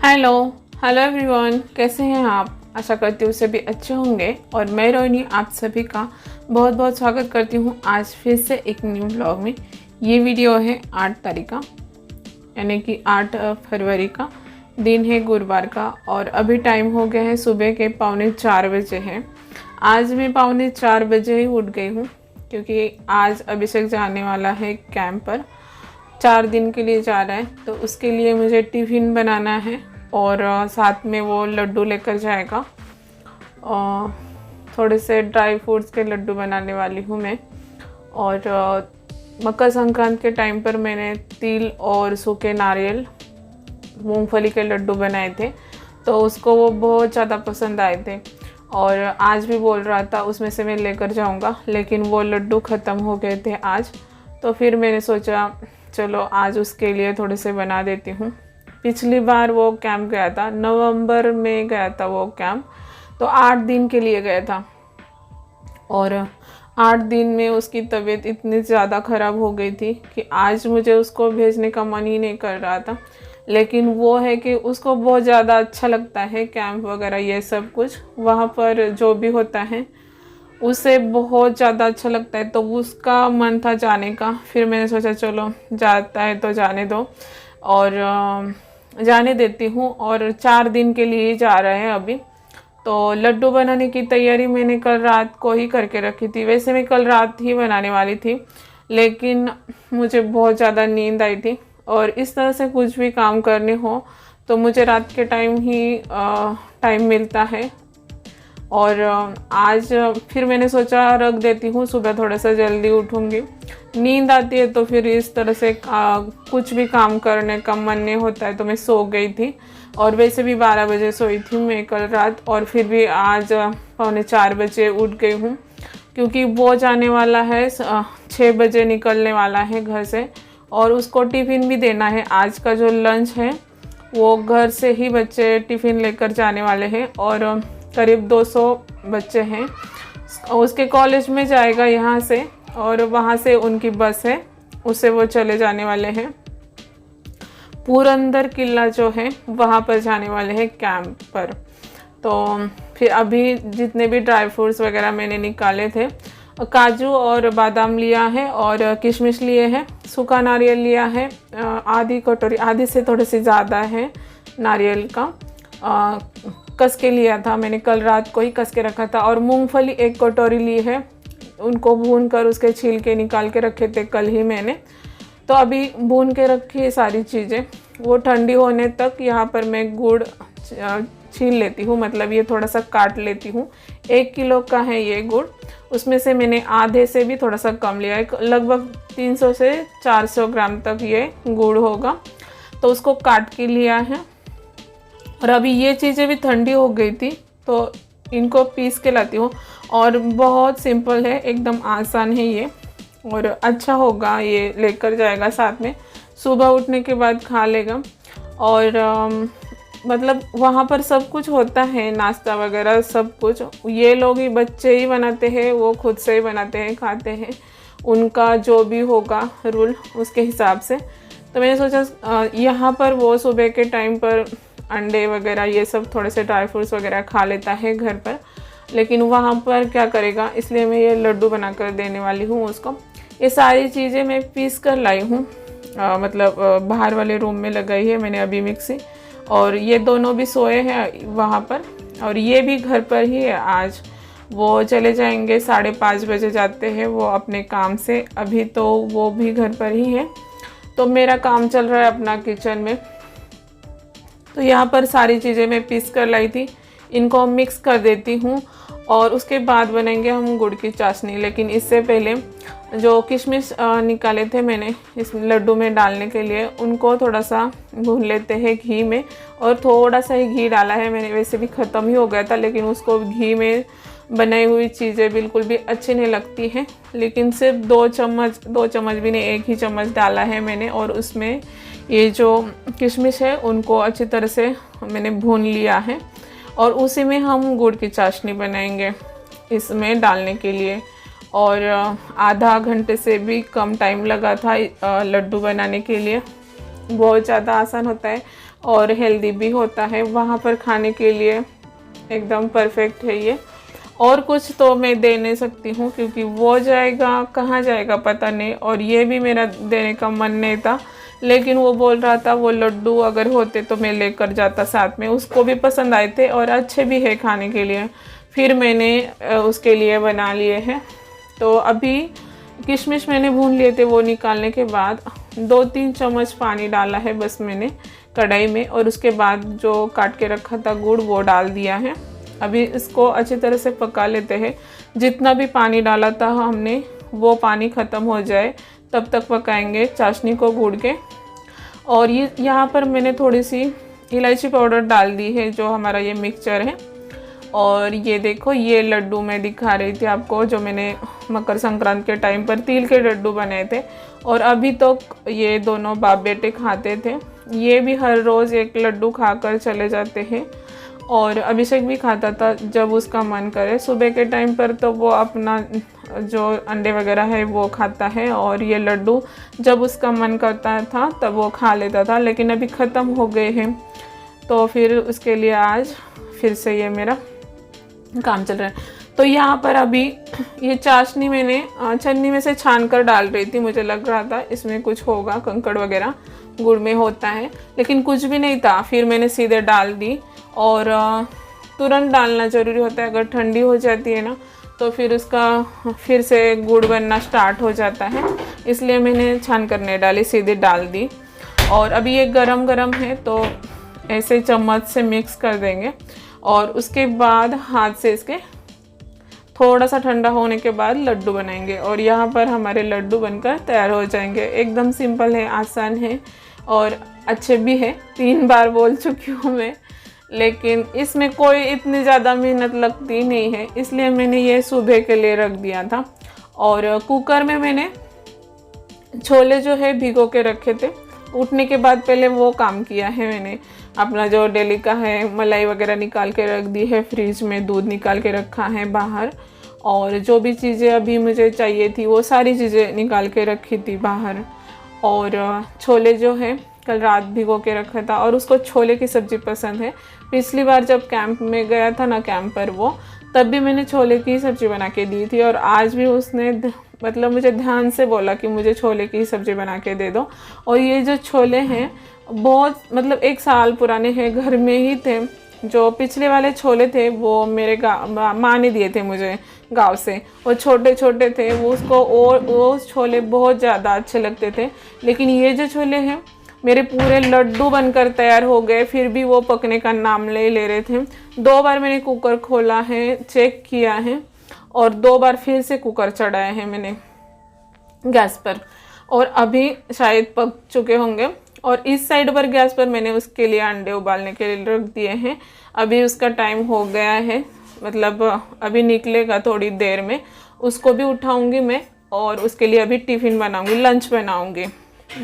Hello hello everyone, कैसे हैं आप। आशा करती हूँ सभी अच्छे होंगे और मैं रोहिणी आप सभी का बहुत बहुत स्वागत करती हूँ आज फिर से एक न्यू ब्लॉग में। ये वीडियो है 8 तारीख का, यानी कि 8 फरवरी का दिन है, गुरुवार का। और अभी टाइम हो गया है सुबह के 3:45 बजे हैं। आज मैं 3:45 बजे ही उठ गई हूँ क्योंकि आज अभिषेक जाने वाला है कैंप पर। 4 दिन के लिए जा रहा है, तो उसके लिए मुझे टिफ़िन बनाना है और साथ में वो लड्डू लेकर जाएगा। और थोड़े से ड्राई फ्रूट्स के लड्डू बनाने वाली हूँ मैं। और मकर संक्रांति के टाइम पर मैंने तिल और सूखे नारियल मूंगफली के लड्डू बनाए थे, तो उसको वो बहुत ज़्यादा पसंद आए थे। और आज भी बोल रहा था उसमें से मैं लेकर जाऊंगा, लेकिन वो लड्डू ख़त्म हो गए थे आज। तो फिर मैंने सोचा चलो आज उसके लिए थोड़े से बना देती हूँ। पिछली बार वो कैंप गया था, नवंबर में गया था वो कैंप, तो 8 दिन के लिए गया था। और 8 दिन में उसकी तबीयत इतनी ज़्यादा ख़राब हो गई थी कि आज मुझे उसको भेजने का मन ही नहीं कर रहा था। लेकिन वो है कि उसको बहुत ज़्यादा अच्छा लगता है कैंप वगैरह, ये सब कुछ वहाँ पर जो भी होता है उसे बहुत ज़्यादा अच्छा लगता है, तो उसका मन था जाने का। फिर मैंने सोचा चलो जाता है तो जाने दो, और जाने देती हूँ। और 4 दिन के लिए जा रहे हैं अभी। तो लड्डू बनाने की तैयारी मैंने कल रात को ही करके रखी थी। वैसे मैं कल रात ही बनाने वाली थी, लेकिन मुझे बहुत ज़्यादा नींद आई थी। और इस तरह से कुछ भी काम करने हो तो मुझे रात के टाइम ही टाइम मिलता है। और आज फिर मैंने सोचा रख देती हूँ, सुबह थोड़ा सा जल्दी उठूँगी। नींद आती है तो फिर इस तरह से कुछ भी काम करने का मन नहीं होता है, तो मैं सो गई थी। और वैसे भी 12 बजे सोई थी मैं कल रात, और फिर भी आज 3:45 बजे उठ गई हूँ क्योंकि वो जाने वाला है 6 बजे निकलने वाला है घर से, और उसको टिफ़िन भी देना है। आज का जो लंच है वो घर से ही बच्चे टिफ़िन लेकर जाने वाले हैं, और करीब 200 बच्चे हैं। उसके कॉलेज में जाएगा यहाँ से, और वहाँ से उनकी बस है, उससे वो चले जाने वाले हैं पुरंदर किला जो है वहाँ पर जाने वाले हैं कैंप पर। तो फिर अभी जितने भी ड्राई फ्रूट्स वगैरह मैंने निकाले थे, काजू और बादाम लिया है, और किशमिश लिए हैं, सूखा नारियल लिया है आधी कटोरी, आधी से थोड़ी सी ज़्यादा है नारियल का, कस के लिया था मैंने, कल रात को ही कस के रखा था। और मूंगफली 1 कटोरी ली है, उनको भून कर उसके छिलके निकाल के रखे थे कल ही मैंने। तो अभी भून के रखी सारी चीज़ें, वो ठंडी होने तक यहाँ पर मैं गुड़ छील लेती हूँ, मतलब ये थोड़ा सा काट लेती हूँ। 1 किलो का है ये गुड़, उसमें से मैंने आधे से भी थोड़ा सा कम लिया है, लगभग 300 से 400 ग्राम तक ये गुड़ होगा। तो उसको काट के लिया है। और अभी ये चीज़ें भी ठंडी हो गई थी, तो इनको पीस के लाती हूँ। और बहुत सिंपल है, एकदम आसान है ये, और अच्छा होगा, ये लेकर जाएगा साथ में, सुबह उठने के बाद खा लेगा। और मतलब वहाँ पर सब कुछ होता है, नाश्ता वगैरह सब कुछ ये लोग ही बच्चे ही बनाते हैं, वो खुद से ही बनाते हैं, खाते हैं, उनका जो भी होगा रूल उसके हिसाब से। तो मैंने सोचा यहाँ पर वो सुबह के टाइम पर अंडे वगैरह ये सब थोड़े से ड्राई फ्रूट्स वगैरह खा लेता है घर पर, लेकिन वहाँ पर क्या करेगा, इसलिए मैं ये लड्डू बना कर देने वाली हूँ उसको। ये सारी चीज़ें मैं पीस कर लाई हूँ, मतलब बाहर वाले रूम में लगाई है मैंने अभी मिक्सी। और ये दोनों भी सोए हैं वहाँ पर, और ये भी घर पर ही है आज। वो चले जाएंगे 5:30 बजे जाते हैं वो अपने काम से, अभी तो वो भी घर पर ही है। तो मेरा काम चल रहा है अपना किचन में। तो यहाँ पर सारी चीज़ें मैं पीस कर लाई थी, इनको मिक्स कर देती हूँ, और उसके बाद बनाएंगे हम गुड़ की चाशनी। लेकिन इससे पहले जो किशमिश निकाले थे मैंने इस लड्डू में डालने के लिए, उनको थोड़ा सा भून लेते हैं घी में। और थोड़ा सा ही घी डाला है मैंने, वैसे भी ख़त्म ही हो गया था, लेकिन उसको घी में बनाई हुई चीज़ें बिल्कुल भी अच्छी नहीं लगती हैं। लेकिन सिर्फ 2 चम्मच भी नहीं, 1 ही चम्मच डाला है मैंने। और उसमें ये जो किशमिश है उनको अच्छी तरह से मैंने भून लिया है, और उसी में हम गुड़ की चाशनी बनाएंगे इसमें डालने के लिए। और आधा घंटे से भी कम टाइम लगा था लड्डू बनाने के लिए। बहुत ज़्यादा आसान होता है और हेल्दी भी होता है, वहाँ पर खाने के लिए एकदम परफेक्ट है ये। और कुछ तो मैं दे नहीं सकती हूँ क्योंकि वो जाएगा कहाँ जाएगा पता नहीं, और ये भी मेरा देने का मन नहीं था, लेकिन वो बोल रहा था वो लड्डू अगर होते तो मैं लेकर जाता साथ में, उसको भी पसंद आए थे और अच्छे भी है खाने के लिए। फिर मैंने उसके लिए बना लिए हैं। तो अभी किशमिश मैंने भून लिए थे, वो निकालने के बाद 2-3 चम्मच पानी डाला है बस मैंने कढ़ाई में, और उसके बाद जो काट के रखा था गुड़ वो डाल दिया है। अभी इसको अच्छी तरह से पका लेते हैं। जितना भी पानी डाला था हमने वो पानी ख़त्म हो जाए तब तक पकाएंगे चाशनी को गुड़ के। और ये यहाँ पर मैंने थोड़ी सी इलायची पाउडर डाल दी है, जो हमारा ये मिक्सचर है। और ये देखो ये लड्डू मैं दिखा रही थी आपको, जो मैंने मकर संक्रांति के टाइम पर तिल के लड्डू बनाए थे, और अभी तो ये दोनों बाप बेटे खाते थे। ये भी हर रोज़ एक लड्डू खाकर चले जाते हैं, और अभिषेक भी खाता था जब उसका मन करे। सुबह के टाइम पर तो वो अपना जो अंडे वगैरह है वो खाता है, और ये लड्डू जब उसका मन करता था तब वो खा लेता था, लेकिन अभी ख़त्म हो गए हैं तो फिर उसके लिए आज फिर से ये मेरा काम चल रहा है। तो यहाँ पर अभी ये चाशनी मैंने छन्नी में से छान कर डाल रही थी, मुझे लग रहा था इसमें कुछ होगा, कंकड़ वगैरह गुड़ में होता है, लेकिन कुछ भी नहीं था। फिर मैंने सीधे डाल दी, और तुरंत डालना ज़रूरी होता है, अगर ठंडी हो जाती है ना तो फिर उसका फिर से गुड़ बनना स्टार्ट हो जाता है, इसलिए मैंने छान कर नहीं डाली, सीधे डाल दी। और अभी ये गरम गरम है तो ऐसे चम्मच से मिक्स कर देंगे, और उसके बाद हाथ से इसके थोड़ा सा ठंडा होने के बाद लड्डू बनाएंगे, और यहाँ पर हमारे लड्डू बनकर तैयार हो जाएंगे। एकदम सिंपल है, आसान है और अच्छे भी है। 3 बार बोल चुकी हूँ मैं, लेकिन इसमें कोई इतनी ज़्यादा मेहनत लगती नहीं है, इसलिए मैंने ये सुबह के लिए रख दिया था। और कुकर में मैंने छोले जो है भिगो के रखे थे, उठने के बाद पहले वो काम किया है मैंने। अपना जो डेली का है मलाई वगैरह निकाल के रख दी है फ्रिज में, दूध निकाल के रखा है बाहर, और जो भी चीज़ें अभी मुझे चाहिए थी वो सारी चीज़ें निकाल के रखी थी बाहर। और छोले जो है कल रात भिगो के रखा था, और उसको छोले की सब्ज़ी पसंद है। पिछली बार जब कैंप में गया था ना, कैंप पर वो, तब भी मैंने छोले की सब्ज़ी बना के दी थी, और आज भी उसने मतलब मुझे ध्यान से बोला कि मुझे छोले की सब्ज़ी बना के दे दो। और ये जो छोले हैं बहुत मतलब 1 साल पुराने हैं, घर में ही थे। जो पिछले वाले छोले थे वो मेरे माँ ने दिए थे मुझे गांव से, वो छोटे छोटे थे, वो उसको और वो छोले बहुत ज़्यादा अच्छे लगते थे। लेकिन ये जो छोले हैं मेरे पूरे लड्डू बनकर तैयार हो गए, फिर भी वो पकने का नाम ले रहे थे। 2 बार मैंने कुकर खोला है, चेक किया है, और 2 बार फिर से कुकर चढ़ाए हैं मैंने गैस पर, और अभी शायद पक चुके होंगे। और इस साइड पर गैस पर मैंने उसके लिए अंडे उबालने के लिए रख दिए हैं। अभी उसका टाइम हो गया है, मतलब अभी निकलेगा थोड़ी देर में, उसको भी उठाऊंगी मैं, और उसके लिए अभी टिफ़िन बनाऊंगी, लंच बनाऊंगी।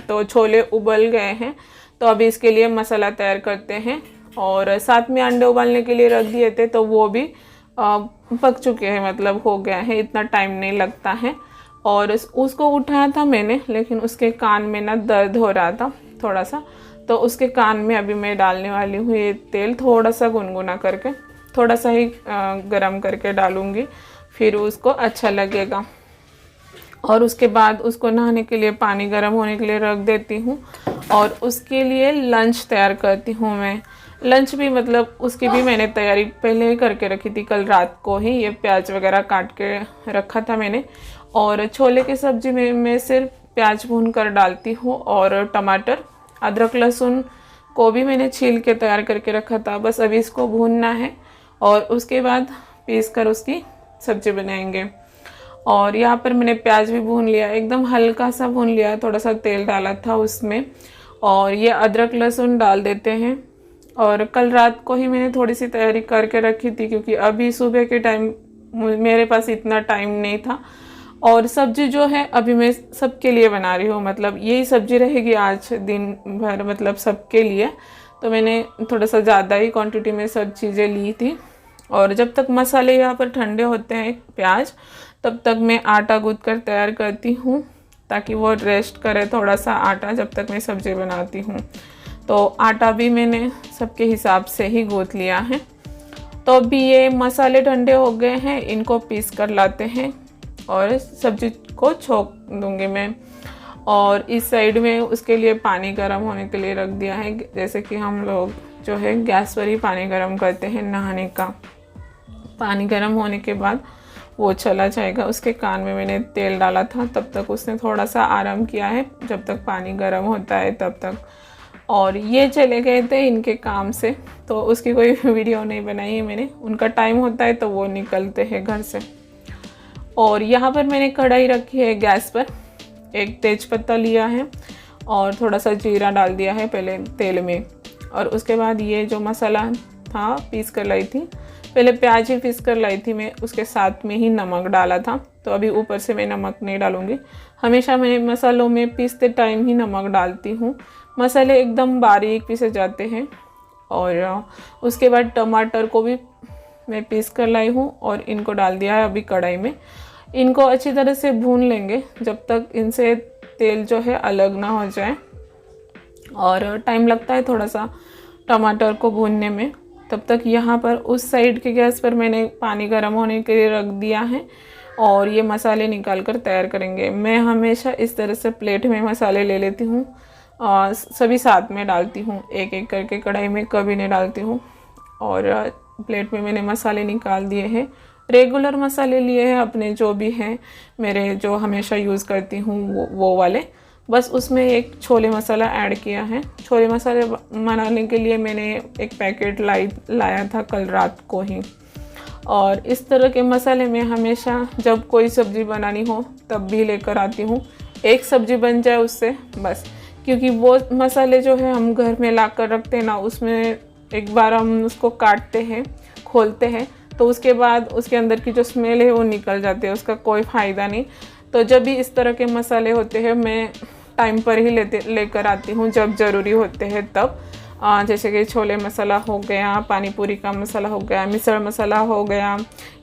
तो छोले उबल गए हैं, तो अभी इसके लिए मसाला तैयार करते हैं। और साथ में अंडे उबालने के लिए रख दिए थे, तो वो भी पक चुके हैं, मतलब हो गया है, इतना टाइम नहीं लगता है। और उसको उठाया था मैंने, लेकिन उसके कान में ना दर्द हो रहा था थोड़ा सा, तो उसके कान में अभी मैं डालने वाली हूँ ये तेल, थोड़ा सा गुनगुना करके, थोड़ा सा ही गरम करके डालूँगी, फिर उसको अच्छा लगेगा। और उसके बाद उसको नहाने के लिए पानी गर्म होने के लिए रख देती हूँ, और उसके लिए लंच तैयार करती हूँ मैं। लंच भी मतलब उसकी भी मैंने तैयारी पहले ही करके रखी थी, कल रात को ही ये प्याज वगैरह काट के रखा था मैंने। और छोले की सब्ज़ी में मैं सिर्फ प्याज भून कर डालती हूँ, और टमाटर, अदरक लहसुन को भी मैंने छील के तैयार करके रखा था, बस अभी इसको भूनना है, और उसके बाद पीस कर उसकी सब्ज़ी बनाएंगे। और यहाँ पर मैंने प्याज भी भून लिया, एकदम हल्का सा भून लिया, थोड़ा सा तेल डाला था उसमें। और ये अदरक लहसुन डाल देते हैं, और कल रात को ही मैंने थोड़ी सी तैयारी करके रखी थी, क्योंकि अभी सुबह के टाइम मेरे पास इतना टाइम नहीं था। और सब्ज़ी जो है अभी मैं सबके लिए बना रही हूँ, मतलब यही सब्ज़ी रहेगी आज दिन भर, मतलब सबके लिए। तो मैंने थोड़ा सा ज़्यादा ही क्वांटिटी में सब चीज़ें ली थी। और जब तक मसाले यहाँ पर ठंडे होते हैं प्याज, तब तक मैं आटा गूँथ कर तैयार करती हूँ। ताकि वो रेस्ट करे थोड़ा सा आटा जब तक मैं सब्ज़ी बनाती हूँ। तो आटा भी मैंने सबके हिसाब से ही गूँथ लिया है। तो अभी ये मसाले ठंडे हो गए हैं, इनको पीस कर लाते हैं और सब्जी को छोंक दूँगी मैं। और इस साइड में उसके लिए पानी गर्म होने के लिए रख दिया है। जैसे कि हम लोग जो है गैस पर ही पानी गर्म करते हैं नहाने का। पानी गर्म होने के बाद वो चला जाएगा। उसके कान में मैंने तेल डाला था, तब तक उसने थोड़ा सा आराम किया है, जब तक पानी गर्म होता है तब तक। और ये चले गए थे इनके काम से, तो उसकी कोई वीडियो नहीं बनाई है मैंने। उनका टाइम होता है तो वो निकलते हैं घर से। और यहाँ पर मैंने कढ़ाई रखी है गैस पर, एक तेज़पत्ता लिया है और थोड़ा सा जीरा डाल दिया है पहले तेल में। और उसके बाद ये जो मसाला था पीस कर लाई थी, पहले प्याज ही पीस कर लाई थी मैं, उसके साथ में ही नमक डाला था। तो अभी ऊपर से मैं नमक नहीं डालूँगी। हमेशा मैं मसालों में पीसते टाइम ही नमक डालती हूँ, मसाले एकदम बारीक पीसे जाते हैं। और उसके बाद टमाटर को भी मैं पीस कर लाई हूँ और इनको डाल दिया है अभी कढ़ाई में। इनको अच्छी तरह से भून लेंगे जब तक इनसे तेल जो है अलग ना हो जाए। और टाइम लगता है थोड़ा सा टमाटर को भूनने में। तब तक यहाँ पर उस साइड के गैस पर मैंने पानी गर्म होने के लिए रख दिया है और ये मसाले निकाल कर तैयार करेंगे। मैं हमेशा इस तरह से प्लेट में मसाले ले लेती हूँ, सभी साथ में डालती हूँ, एक एक करके कढ़ाई में कभी नहीं डालती हूँ। और प्लेट में मैंने मसाले निकाल दिए हैं, रेगुलर मसाले लिए हैं अपने जो भी हैं मेरे, जो हमेशा यूज़ करती हूँ वो वाले। बस उसमें एक छोले मसाला ऐड किया है। छोले मसाले बनाने के लिए मैंने एक पैकेट लाया था कल रात को ही। और इस तरह के मसाले मैं हमेशा जब कोई सब्ज़ी बनानी हो तब भी लेकर आती हूँ, एक सब्ज़ी बन जाए उससे बस। क्योंकि वो मसाले जो है हम घर में ला कर रखते हैं ना, उसमें एक बार हम उसको काटते हैं, खोलते हैं, तो उसके बाद उसके अंदर की जो स्मेल है वो निकल जाती है, उसका कोई फ़ायदा नहीं। तो जब भी इस तरह के मसाले होते हैं मैं टाइम पर ही लेकर आती हूँ जब ज़रूरी होते हैं तब। जैसे कि छोले मसाला हो गया, पानी पूरी का मसाला हो गया, मिसल मसाला हो गया,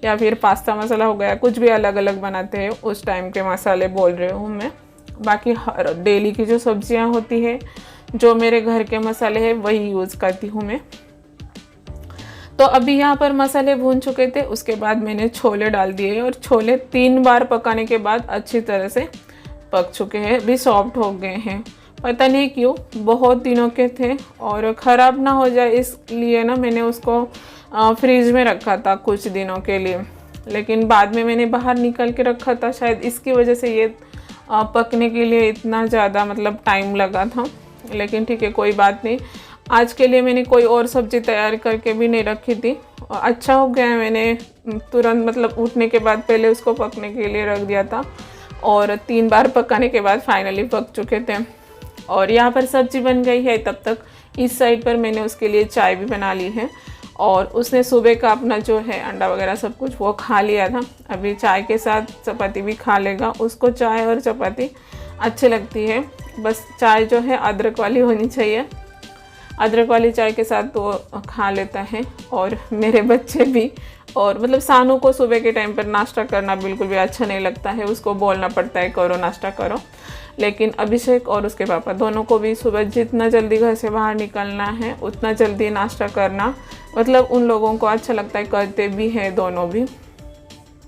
या फिर पास्ता मसाला हो गया, कुछ भी अलग अलग बनाते हैं उस टाइम के मसाले बोल रही हूँ मैं। बाकी हर डेली की जो सब्जियाँ होती है, जो मेरे घर के मसाले हैं वही यूज़ करती हूँ मैं। तो अभी यहाँ पर मसाले भून चुके थे, उसके बाद मैंने छोले डाल दिए और छोले 3 बार पकाने के बाद अच्छी तरह से पक चुके हैं, अभी सॉफ्ट हो गए हैं। पता नहीं क्यों, बहुत दिनों के थे और ख़राब ना हो जाए इसलिए ना मैंने उसको फ्रीज में रखा था कुछ दिनों के लिए। लेकिन बाद में मैंने बाहर निकल के रखा था, शायद इसकी वजह से ये पकने के लिए इतना ज़्यादा मतलब टाइम लगा था। लेकिन ठीक है, कोई बात नहीं। आज के लिए मैंने कोई और सब्ज़ी तैयार करके भी नहीं रखी थी। अच्छा हो गया, मैंने तुरंत मतलब उठने के बाद पहले उसको पकने के लिए रख दिया था और 3 बार पकाने के बाद फाइनली पक चुके थे। और यहाँ पर सब्ज़ी बन गई है। तब तक इस साइड पर मैंने उसके लिए चाय भी बना ली है और उसने सुबह का अपना जो है अंडा वगैरह सब कुछ वो खा लिया था। अभी चाय के साथ चपाती भी खा लेगा, उसको चाय और चपाती अच्छी लगती है। बस चाय जो है अदरक वाली होनी चाहिए, अदरक वाली चाय के साथ तो खा लेता है। और मेरे बच्चे भी, और मतलब सानू को सुबह के टाइम पर नाश्ता करना बिल्कुल भी अच्छा नहीं लगता है, उसको बोलना पड़ता है करो नाश्ता करो। लेकिन अभिषेक और उसके पापा दोनों को भी सुबह जितना जल्दी घर से बाहर निकलना है उतना जल्दी नाश्ता करना मतलब उन लोगों को अच्छा लगता है, करते भी हैं दोनों भी।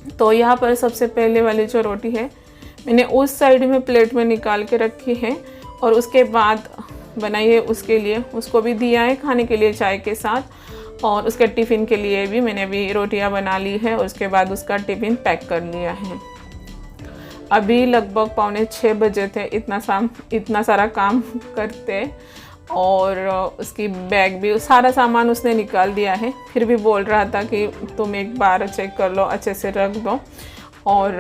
तो यहाँ पर सबसे पहले वाली जो रोटी है मैंने उस साइड में प्लेट में निकाल के रखी है और उसके बाद बनाई है उसके लिए, उसको भी दिया है खाने के लिए चाय के साथ। और उसके टिफ़िन के लिए भी मैंने अभी रोटियां बना ली है, उसके बाद उसका टिफ़िन पैक कर लिया है। अभी लगभग 5:45 बजे थे, इतना सारा काम करते और उसकी बैग भी सारा सामान उसने निकाल दिया है। फिर भी बोल रहा था कि तुम एक बार चेक कर लो, अच्छे से रख दो। और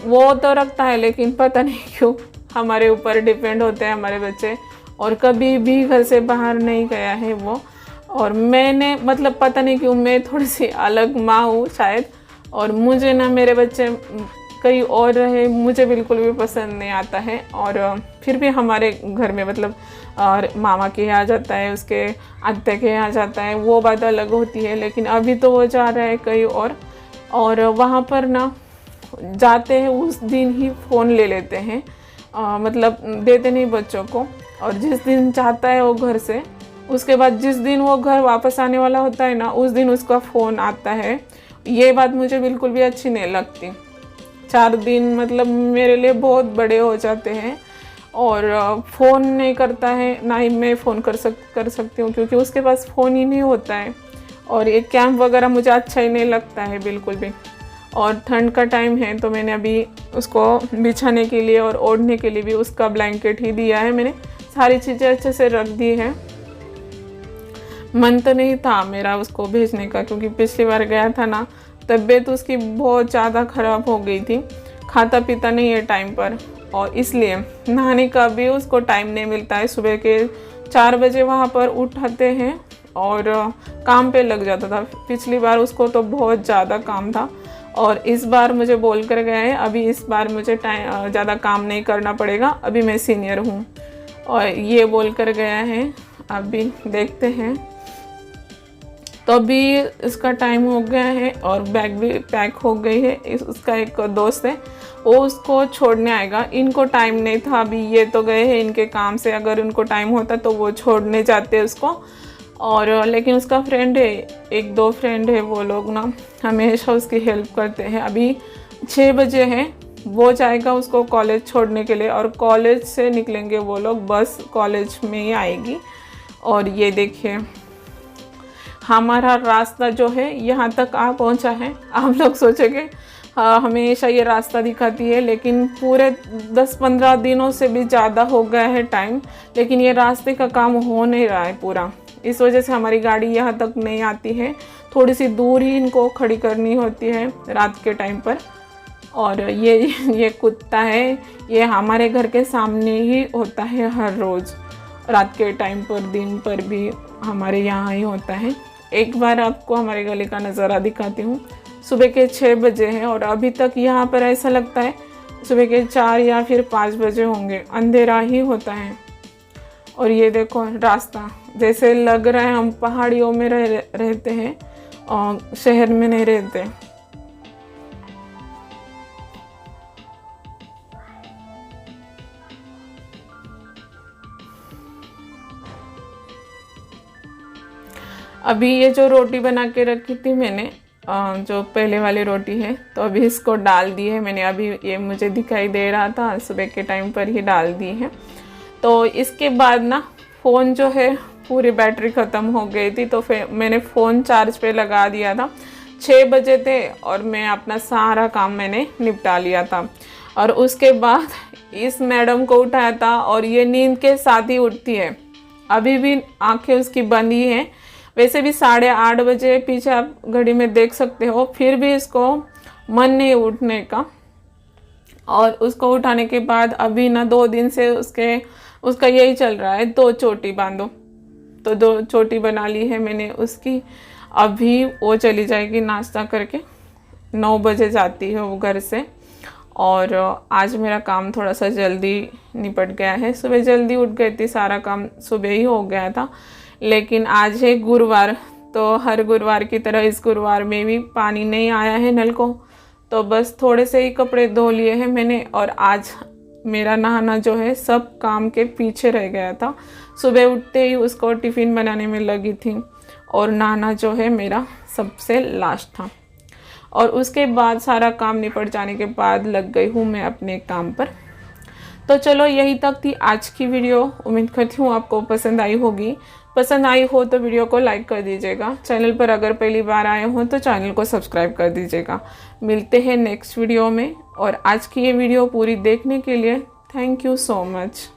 वो तो रखता है, लेकिन पता नहीं क्यों हमारे ऊपर डिपेंड होते हैं हमारे बच्चे, और कभी भी घर से बाहर नहीं गया है वो। और मैंने मतलब पता नहीं क्यों मैं थोड़ी सी अलग माँ हूँ शायद, और मुझे ना मेरे बच्चे कहीं और रहे मुझे बिल्कुल भी पसंद नहीं आता है। और फिर भी हमारे घर में मतलब और मामा के यहाँ जाता है, उसके अत्ते के यहाँ जाता है, वो बात अलग होती है। लेकिन अभी तो वो जा रहा है कहीं और वहाँ पर ना जाते हैं उस दिन ही फ़ोन ले लेते हैं मतलब देते नहीं बच्चों को। और जिस दिन चाहता है वो घर से, उसके बाद जिस दिन वो घर वापस आने वाला होता है ना, उस दिन उसका फ़ोन आता है। ये बात मुझे बिल्कुल भी अच्छी नहीं लगती। 4 दिन मतलब मेरे लिए बहुत बड़े हो जाते हैं और फ़ोन नहीं करता है, ना ही मैं फ़ोन कर सकती हूँ, क्योंकि उसके पास फ़ोन ही नहीं होता है। और ये कैंप वगैरह मुझे अच्छा ही नहीं लगता है बिल्कुल भी। और ठंड का टाइम है तो मैंने अभी उसको बिछाने के लिए और ओढ़ने के लिए भी उसका ब्लैंकेट ही दिया है। मैंने सारी चीज़ें अच्छे से रख दी है। मन तो नहीं था मेरा उसको भेजने का, क्योंकि पिछली बार गया था ना, तबीयत उसकी बहुत ज़्यादा ख़राब हो गई थी, खाता पीता नहीं है टाइम पर, और इसलिए नहाने का भी उसको टाइम नहीं मिलता है। सुबह के 4 बजे वहाँ पर उठाते हैं और काम पे लग जाता था। पिछली बार उसको तो बहुत ज़्यादा काम था और इस बार मुझे बोल कर गया है अभी इस बार मुझे ज़्यादा काम नहीं करना पड़ेगा, अभी मैं सीनियर हूँ, और ये बोल कर गया है। अभी देखते हैं। तो अभी इसका टाइम हो गया है और बैग भी पैक हो गई है। उसका एक दोस्त है, वो उसको छोड़ने आएगा। इनको टाइम नहीं था, अभी ये तो गए हैं इनके काम से, अगर उनको टाइम होता तो वो छोड़ने जाते उसको। और लेकिन उसका फ्रेंड है, 1-2 फ्रेंड है, वो लोग ना हमेशा उसकी हेल्प करते हैं। अभी 6 बजे हैं, वो जाएगा उसको कॉलेज छोड़ने के लिए, और कॉलेज से निकलेंगे वो लोग, बस कॉलेज में ही आएगी। और ये देखिए हमारा रास्ता जो है यहाँ तक आ पहुँचा है। आप लोग सोचेंगे हमेशा ये रास्ता दिखाती है, लेकिन पूरे 10-15 दिनों से भी ज़्यादा हो गया है टाइम, लेकिन ये रास्ते का काम हो नहीं रहा है पूरा। इस वजह से हमारी गाड़ी यहाँ तक नहीं आती है, थोड़ी सी दूर ही इनको खड़ी करनी होती है रात के टाइम पर। और ये कुत्ता है, ये हमारे घर के सामने ही होता है हर रोज़ रात के टाइम पर, दिन पर भी हमारे यहाँ ही होता है। एक बार आपको हमारे गली का नज़ारा दिखाती हूँ। सुबह के 6 बजे हैं और अभी तक यहाँ पर ऐसा लगता है सुबह के 4 या फिर 5 बजे होंगे, अंधेरा ही होता है। और ये देखो रास्ता, जैसे लग रहा है हम पहाड़ियों में रहते हैं और शहर में नहीं रहते। अभी ये जो रोटी बना के रखी थी मैंने, जो पहले वाली रोटी है, तो अभी इसको डाल दी है मैंने। अभी ये मुझे दिखाई दे रहा था, सुबह के टाइम पर ही डाल दी है। तो इसके बाद ना फ़ोन जो है पूरी बैटरी ख़त्म हो गई थी, तो फिर मैंने फ़ोन चार्ज पे लगा दिया था। 6 बजे थे और मैं अपना सारा काम मैंने निपटा लिया था। और उसके बाद इस मैडम को उठाया था और ये नींद के साथ ही उठती है, अभी भी आंखें उसकी बंद ही हैं। वैसे भी 8:30 बजे पीछे आप घड़ी में देख सकते हो, फिर भी इसको मन नहीं उठने का। और उसको उठाने के बाद अभी ना 2 दिन से उसका यही चल रहा है, 2 चोटी बांधो। तो 2 चोटी बना ली है मैंने उसकी। अभी वो चली जाएगी नाश्ता करके, 9 बजे जाती है वो घर से। और आज मेरा काम थोड़ा सा जल्दी निपट गया है, सुबह जल्दी उठ गई थी, सारा काम सुबह ही हो गया था। लेकिन आज है गुरुवार, तो हर गुरुवार की तरह इस गुरुवार में भी पानी नहीं आया है नल को, तो बस थोड़े से ही कपड़े धो लिए हैं मैंने। और आज मेरा नहाना जो है सब काम के पीछे रह गया था। सुबह उठते ही उसको टिफ़िन बनाने में लगी थी और नहाना जो है मेरा सबसे लास्ट था। और उसके बाद सारा काम निपट जाने के बाद लग गई हूँ मैं अपने काम पर। तो चलो यही तक थी आज की वीडियो। उम्मीद करती हूँ आपको पसंद आई होगी। पसंद आई हो तो वीडियो को लाइक कर दीजिएगा। चैनल पर अगर पहली बार आए हो तो चैनल को सब्सक्राइब कर दीजिएगा। मिलते हैं नेक्स्ट वीडियो में। और आज की ये वीडियो पूरी देखने के लिए थैंक यू सो मच।